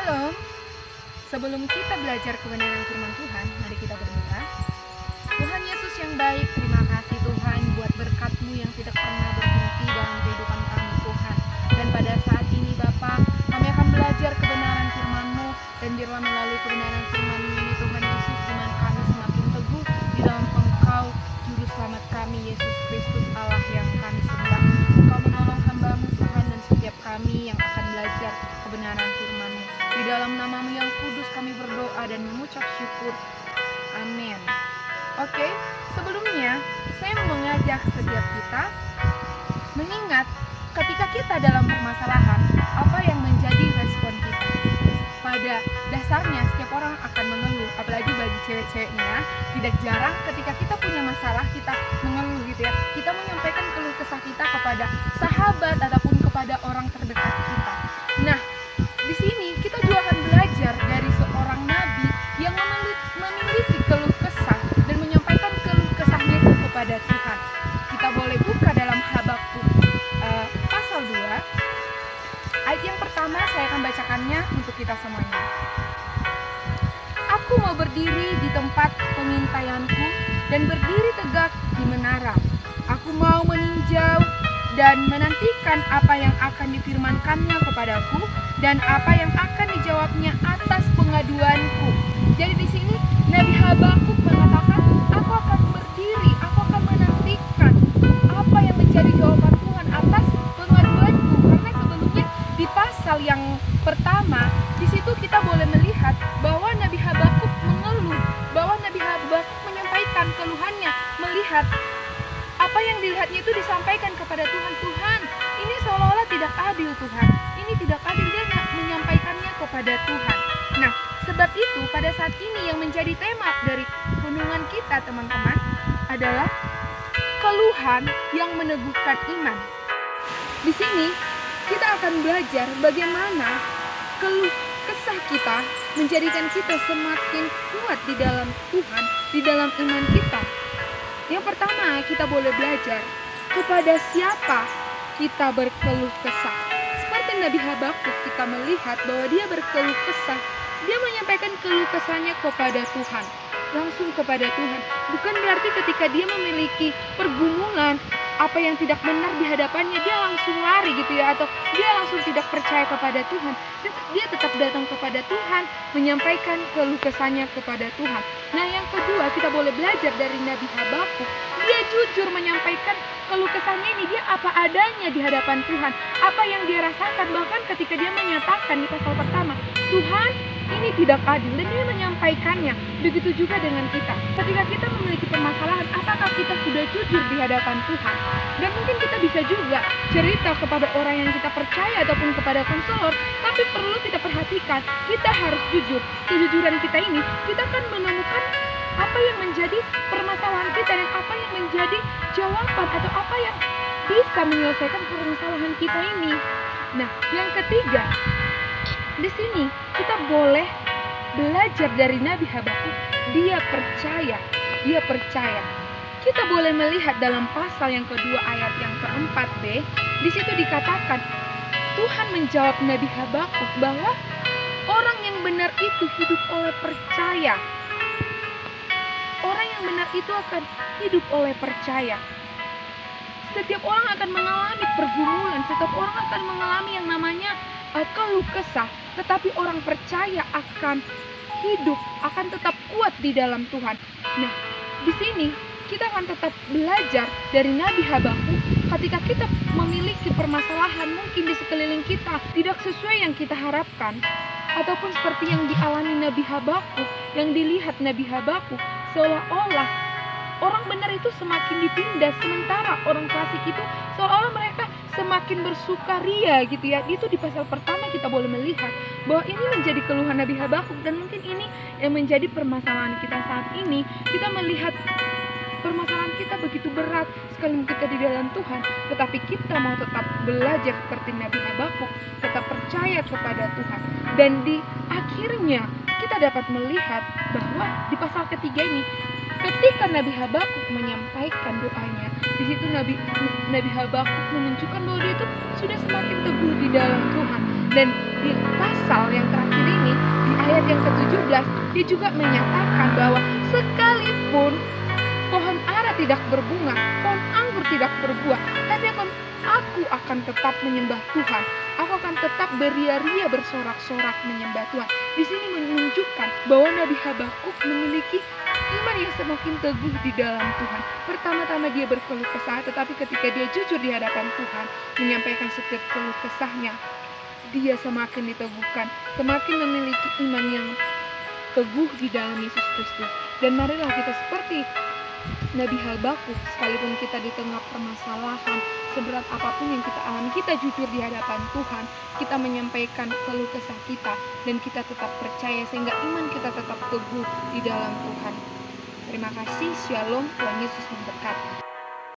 Shalom. Sebelum kita belajar kebenaran firman Tuhan, mari kita berdoa. Tuhan Yesus yang baik, terima kasih Tuhan buat berkat-Mu yang tidak pernah berhenti dalam kehidupan kami Tuhan. Dan pada saat ini Bapa, kami akan belajar kebenaran firman-Mu, dan biarlah melalui kebenaran firman-Mu ini Tuhan Yesus, di mana kami semakin teguh di dalam Engkau, Juru Selamat kami, Yesus Kristus Allah yang kami sembah. Engkau menolong hamba-Mu Tuhan dan setiap kami yang akan belajar kebenaran firman-Mu. Di dalam nama-Mu yang kudus kami berdoa dan mengucap syukur. Amin. Oke, sebelumnya saya mau mengajak setiap kita mengingat ketika kita dalam permasalahan, apa yang menjadi respon kita. Pada dasarnya setiap orang akan mengeluh, apalagi bagi cewek-ceweknya, tidak jarang ketika kita punya masalah kita mengeluh gitu ya. Kita menyampaikan keluh kesah kita kepada sahabat ataupun kepada orang terdekat kita. Nah, di sini kita juga akan belajar dari seorang nabi yang memiliki keluh kesah dan menyampaikan keluh kesahnya itu kepada Tuhan. Kita boleh buka dalam Habakuk pasal 2. Ayat yang pertama saya akan bacakannya untuk kita semuanya. Aku mau berdiri di tempat pengintaianku dan berdiri tegak di menara. Aku mau meninjau dan menantikan apa yang akan difirmankannya kepadaku dan apa yang akan dijawabnya atas pengaduanku. Jadi di sini Nabi Habakuk mengatakan, aku akan berdiri, aku akan menantikan apa yang menjadi jawaban Tuhan atas pengaduanku. Karena sebelumnya di pasal yang pertama, di situ kita boleh melihat bahwa Nabi Habakuk mengeluh, bahwa Nabi Habakuk menyampaikan keluhannya, melihat apa yang dilihatnya itu disampaikan kepada Tuhan. Tuhan, ini seolah-olah tidak adil Tuhan. Ini tidak adil, dia menyampaikannya kepada Tuhan. Nah, sebab itu pada saat ini yang menjadi tema dari renungan kita teman-teman adalah keluhan yang meneguhkan iman. Di sini kita akan belajar bagaimana keluh kesah kita menjadikan kita semakin kuat di dalam Tuhan, di dalam iman kita. Yang pertama, kita boleh belajar kepada siapa kita berkeluh kesah. Seperti Nabi Habakuk, kita melihat bahwa dia berkeluh kesah. Dia menyampaikan keluh kesahnya kepada Tuhan, langsung kepada Tuhan. Bukan berarti ketika dia memiliki pergumulan, apa yang tidak benar di hadapannya, dia langsung lari gitu ya, atau dia langsung tidak percaya kepada Tuhan. Dia tetap datang kepada Tuhan, menyampaikan keluh kesahnya kepada Tuhan. Nah, yang kedua, kita boleh belajar dari Nabi Habakuk. Dia jujur menyampaikan keluh kesahnya ini, dia apa adanya di hadapan Tuhan. Apa yang dia rasakan, bahkan ketika dia menyatakan di pasal pertama, Tuhan, ini tidak adil, dan dia menyampaikannya. Begitu juga dengan kita. Ketika kita memiliki permasalahan, apakah kita sudah jujur di hadapan Tuhan? Dan mungkin kita bisa juga cerita kepada orang yang kita percaya ataupun kepada konselor, tapi perlu kita perhatikan, kita harus jujur. Kejujuran kita ini, kita akan menemukan apa yang menjadi permasalahan kita dan apa yang menjadi jawaban atau apa yang bisa menyelesaikan permasalahan kita ini. Nah, yang ketiga, di sini kita boleh belajar dari Nabi Habakuk. Dia percaya. Kita boleh melihat dalam pasal yang kedua ayat yang ke-4b. Di situ dikatakan Tuhan menjawab Nabi Habakuk bahwa orang yang benar itu hidup oleh percaya. Orang yang benar itu akan hidup oleh percaya. Setiap orang akan mengalami pergumulan, setiap orang akan mengalami yang namanya keluh kesah, tetapi orang percaya akan hidup, akan tetap kuat di dalam Tuhan. Nah, di sini kita akan tetap belajar dari Nabi Habakuk. Ketika kita memiliki permasalahan mungkin di sekeliling kita tidak sesuai yang kita harapkan, ataupun seperti yang dialami Nabi Habakuk, yang dilihat Nabi Habakuk, seolah-olah orang benar itu semakin ditindas, sementara orang fasik itu seolah-olah mereka semakin bersukaria gitu ya. Itu di pasal pertama kita boleh melihat bahwa ini menjadi keluhan Nabi Habakuk, dan mungkin ini yang menjadi permasalahan kita saat ini. Kita melihat permasalahan kita begitu berat sekalipun kita di dalam Tuhan, tetapi kita mau tetap belajar seperti Nabi Habakuk, tetap percaya kepada Tuhan. Dan di akhirnya kita dapat melihat bahwa di pasal ketiga ini, ketika Nabi Habakuk menyampaikan doanya, di situ Nabi Habakuk menunjukkan bahwa dia itu sudah semakin teguh di dalam Tuhan. Dan di pasal yang terakhir ini yang ke-17, dia juga menyatakan bahwa sekalipun pohon ara tidak berbunga, pohon anggur tidak berbuah, tapi aku akan tetap menyembah Tuhan. Aku akan tetap beria-ria bersorak-sorak menyembah Tuhan. Di sini menunjukkan bahwa Nabi Habakuk memiliki iman yang semakin teguh di dalam Tuhan. Pertama-tama dia berkeluh kesah, tetapi ketika dia jujur di hadapan Tuhan, menyampaikan setiap keluh kesahnya, dia semakin diteguhkan, semakin memiliki iman yang teguh di dalam Yesus Kristus. Dan marilah kita seperti Nabi Habakuk, sekalipun kita di tengah permasalahan, seberat apapun yang kita alami, kita jujur di hadapan Tuhan, kita menyampaikan keluh kesah kita, dan kita tetap percaya sehingga iman kita tetap teguh di dalam Tuhan. Terima kasih, Shalom, Tuhan Yesus memberkati.